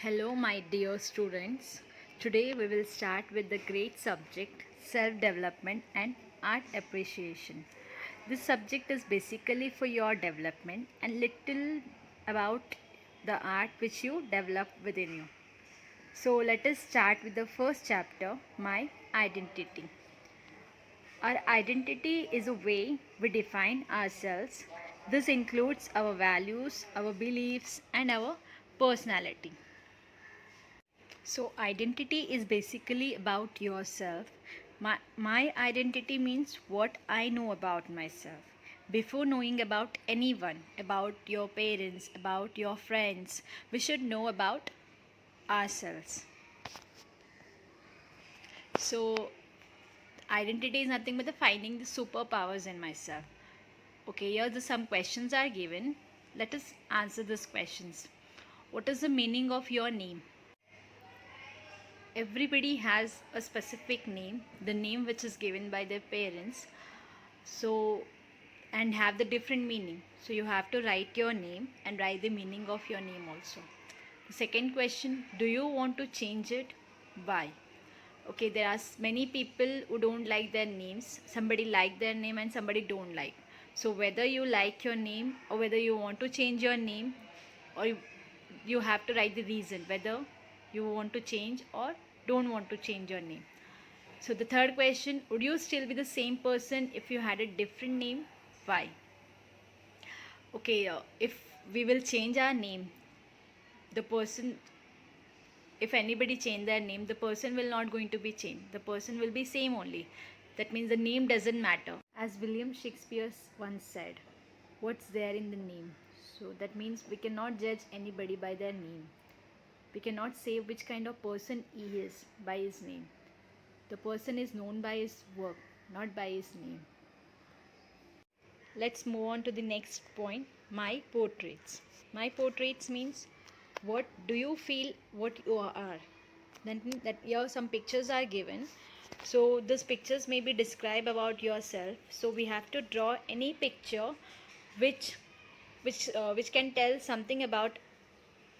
Hello, my dear students. Today we will start with the great subject self development and art appreciation. This subject is basically for your development and little about the art which you develop within you. So, let us start with the first chapter my identity. Our identity is a way we define ourselves. This includes our values, our beliefs, and our personality. So, identity is basically about yourself. My identity means what I know about myself. Before knowing about anyone, about your parents, about your friends, we should know about ourselves. So, identity is nothing but the finding the superpowers in myself. Okay, here the some questions are given. Let us answer these questions. What is the meaning of your name? Everybody has a specific name, the name which is given by their parents, so and have the different meaning, so you have to write your name and write the meaning of your name also. The second question, do you want to change it? Why? Okay, there are many people who don't like their names. Somebody like their name and somebody don't like. So whether you like your name or whether you want to change your name, or you have to write the reason whether you want to change or don't want to change your name. So the third question, would you still be the same person if you had a different name? Why? Okay, if we will change our name, the person, if anybody change their name, the person will not going to be changed, the person will be same only. That means the name doesn't matter. As William Shakespeare once said, what's there in the name? So that means we cannot judge anybody by their name. We cannot say which kind of person he is by his name. The person is known by his work, not by his name. Let's move on to the next point, my portraits. My portraits means what do you feel what you are. Then that here some pictures are given. So these pictures may be describe about yourself. So we have to draw any picture which which can tell something about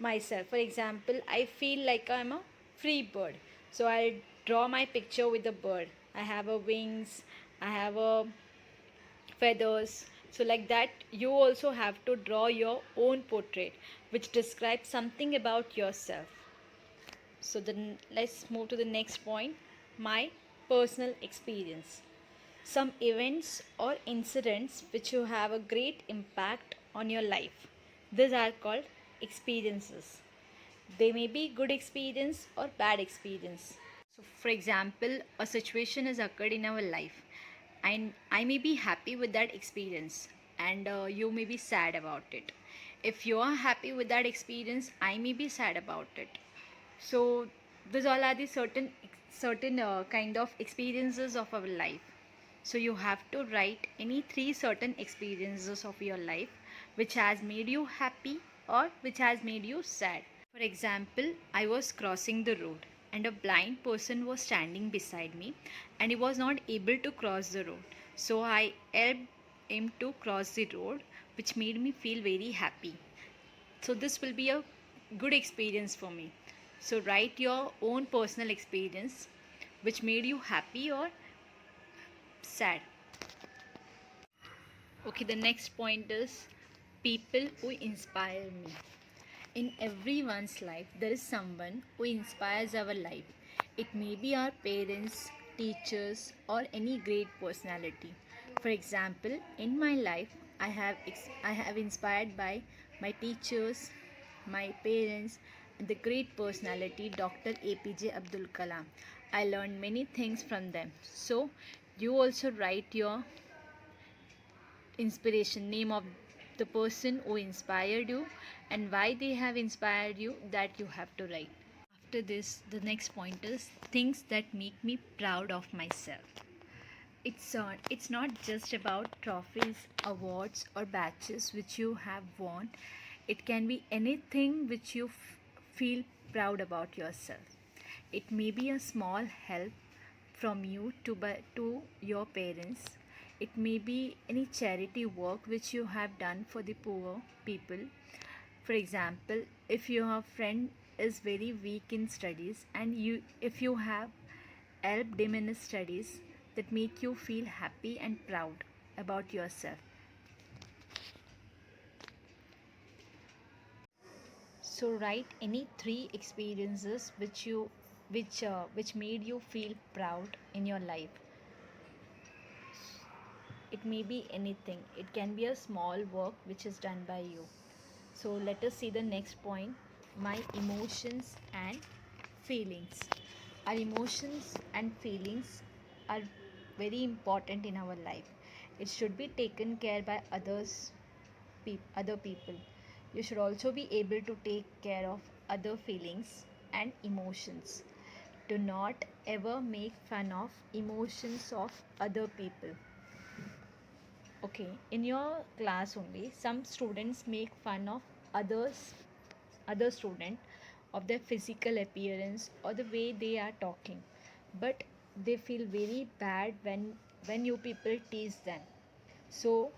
myself. For example, I feel like I'm a free bird. So I'll draw my picture with the bird. I have a wings, I have a feathers. So like that you also have to draw your own portrait which describes something about yourself. So then let's move to the next point, my personal experience. Some events or incidents which you have a great impact on your life. These are called experiences. They may be good experience or bad experience. So for example, a situation has occurred in our life and I may be happy with that experience and you may be sad about it. If you are happy with that experience, I may be sad about it. So these all are the certain kind of experiences of our life. So you have to write any three certain experiences of your life which has made you happy or which has made you sad. For example, I was crossing the road and a blind person was standing beside me and he was not able to cross the road. So I helped him to cross the road, which made me feel very happy. So this will be a good experience for me. So write your own personal experience which made you happy or sad. Okay, the next point is people who inspire me. In everyone's life, there is someone who inspires our life. It may be our parents, teachers, or any great personality. For example, in my life, I have inspired by my teachers, my parents, and the great personality Dr. APJ Abdul Kalam. I learned many things from them. So, you also write your inspiration, name of the person who inspired you and why they have inspired you, that you have to write. After this, the next point is things that make me proud of myself. It's not just about trophies, awards, or badges which you have won. It can be anything which you feel proud about yourself. It may be a small help from you to your parents. It may be any charity work which you have done for the poor people. For example, if your friend is very weak in studies, and if you have helped him in his studies that make you feel happy and proud about yourself. So write any three experiences which made you feel proud in your life. It may be anything. It can be a small work which is done by you. So let us see the next point, my emotions and feelings. Our emotions and feelings are very important in our life. It should be taken care by other people. You should also be able to take care of other feelings and emotions. Do not ever make fun of emotions of other people. Okay, in your class only, some students make fun of other student of their physical appearance or the way they are talking, but they feel very bad when you people tease them. So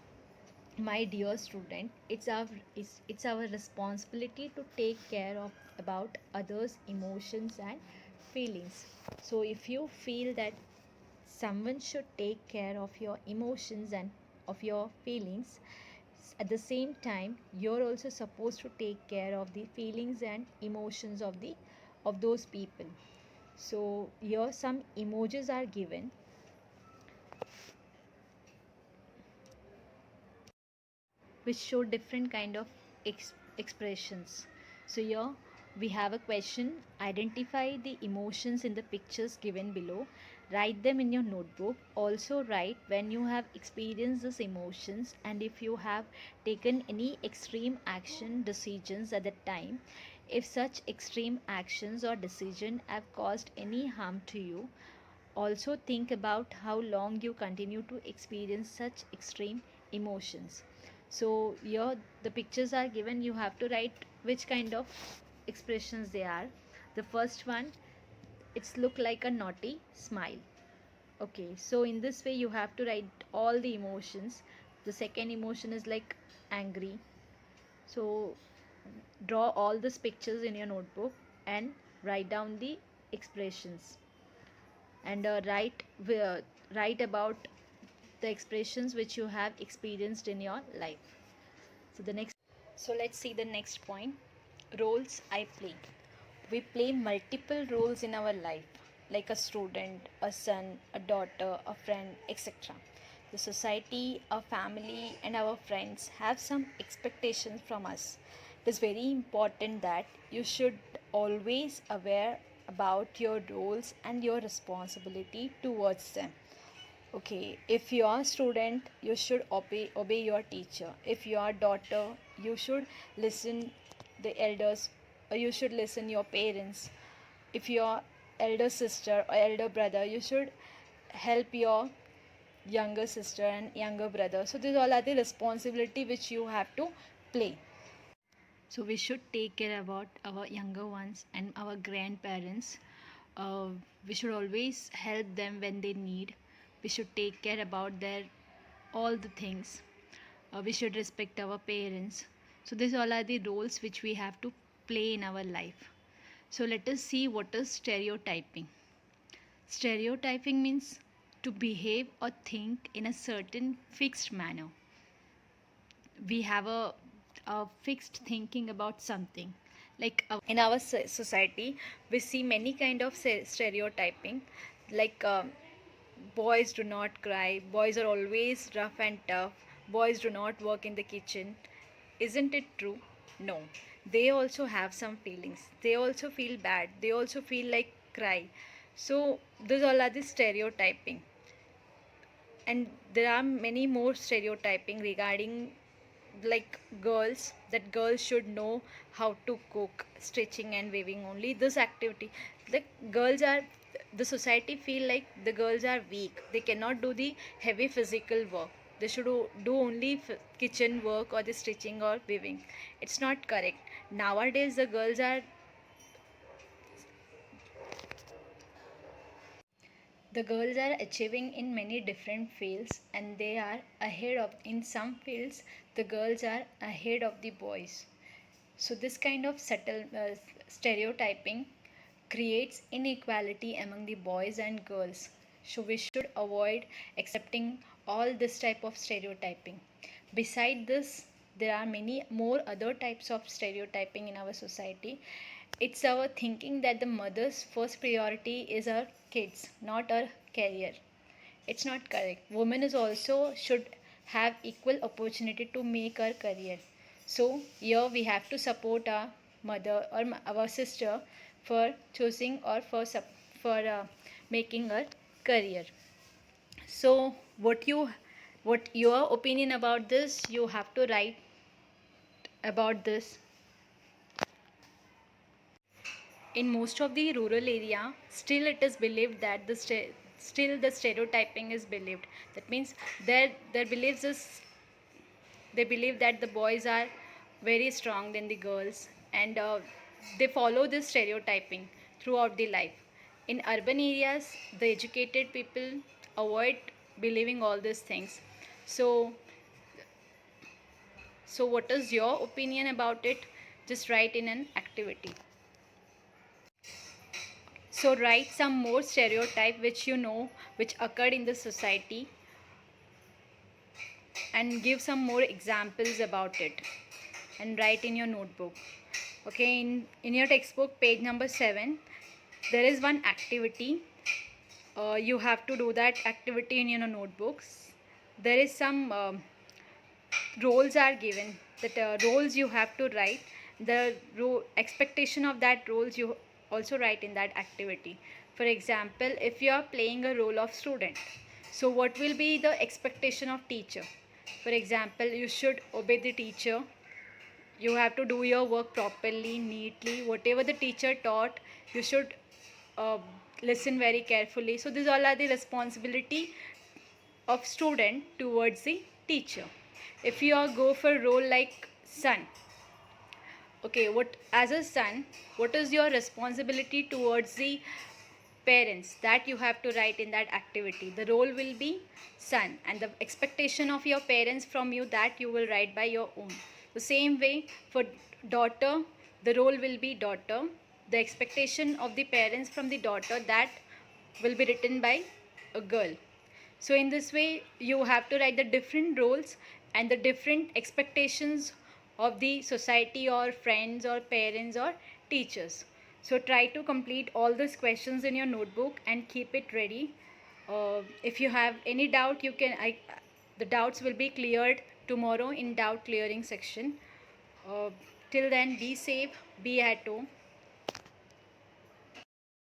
my dear student, it's our responsibility to take care of about others emotions and feelings. So if you feel that someone should take care of your emotions and of your feelings, at the same time you're also supposed to take care of the feelings and emotions of those people. So here some emojis are given which show different kind of expressions. So here we have a question, identify the emotions in the pictures given below, write them in your notebook. Also write when you have experienced these emotions and if you have taken any extreme action decisions at that time, if such extreme actions or decision have caused any harm to you. Also think about how long you continue to experience such extreme emotions. So here the pictures are given, you have to write which kind of expressions they are. The first one, it's look like a naughty smile. Okay, so in this way you have to write all the emotions. The second emotion is like angry. So draw all these pictures in your notebook and write down the expressions, and write about the expressions which you have experienced in your life. So let's see the next point, roles I play. We play multiple roles in our life, like a student, a son, a daughter, a friend, etc. The society, our family, and our friends have some expectations from us. It is very important that you should always aware about your roles and your responsibility towards them. Okay, if you are student, you should obey your teacher. If you are daughter, you should listen the elders, or you should listen your parents. If you are elder sister or elder brother, you should help your younger sister and younger brother. So these all are the responsibility which you have to play. So we should take care about our younger ones and our grandparents. We should always help them when they need. We should take care about their all the things. We should respect our parents. So these all are the roles which we have to play in our life. So let us see what is stereotyping. Stereotyping means to behave or think in a certain fixed manner. We have a fixed thinking about something, like in our society we see many kind of stereotyping, like boys do not cry, boys are always rough and tough, boys do not work in the kitchen. Isn't it true? No, they also have some feelings, they also feel bad, they also feel like cry. So those all are the stereotyping, and there are many more stereotyping regarding like girls, that girls should know how to cook, stitching and weaving, only this activity. Like girls are, the society feel like the girls are weak, they cannot do the heavy physical work, they should do only kitchen work or the stitching or weaving. It's not correct. Nowadays the girls are achieving in many different fields, and they are ahead of, in some fields the girls are ahead of the boys. So this kind of stereotyping creates inequality among the boys and girls. So we should avoid accepting all this type of stereotyping. Beside this, there are many more other types of stereotyping in our society. It's our thinking that the mother's first priority is her kids, not her career. It's not correct. Women is also should have equal opportunity to make her career. So here we have to support our mother or our sister for choosing or for making her career. So what your opinion about this? You have to write about this. In most of the rural area, still it is believed that still the stereotyping is believed. That means their beliefs is they believe that the boys are very strong than the girls, and they follow this stereotyping throughout the life. In urban areas, the educated people avoid believing all these things. So so what is your opinion about it? Just write in an activity. So write some more stereotype which you know which occurred in the society, and give some more examples about it, and write in your notebook. Okay, in your textbook, page number 7, there is one activity. You have to do that activity in your notebooks. There is some roles are given, that roles you have to write. The expectation of that roles you also write in that activity. For example, if you are playing a role of student, so what will be the expectation of teacher? For example, you should obey the teacher, you have to do your work properly, neatly, whatever the teacher taught you should uh, listen very carefully. So these all are the responsibility of student towards the teacher. If you are go for role like son, okay, what as a son, what is your responsibility towards the parents? That you have to write in that activity. The role will be son, and the expectation of your parents from you, that you will write by your own. The same way for daughter, the role will be daughter. The expectation of the parents from the daughter, that will be written by a girl. So in this way you have to write the different roles and the different expectations of the society or friends or parents or teachers. So try to complete all these questions in your notebook and keep it ready. If you have any doubt, you can the doubts will be cleared tomorrow in doubt clearing section. uh, till then, be safe, be at home.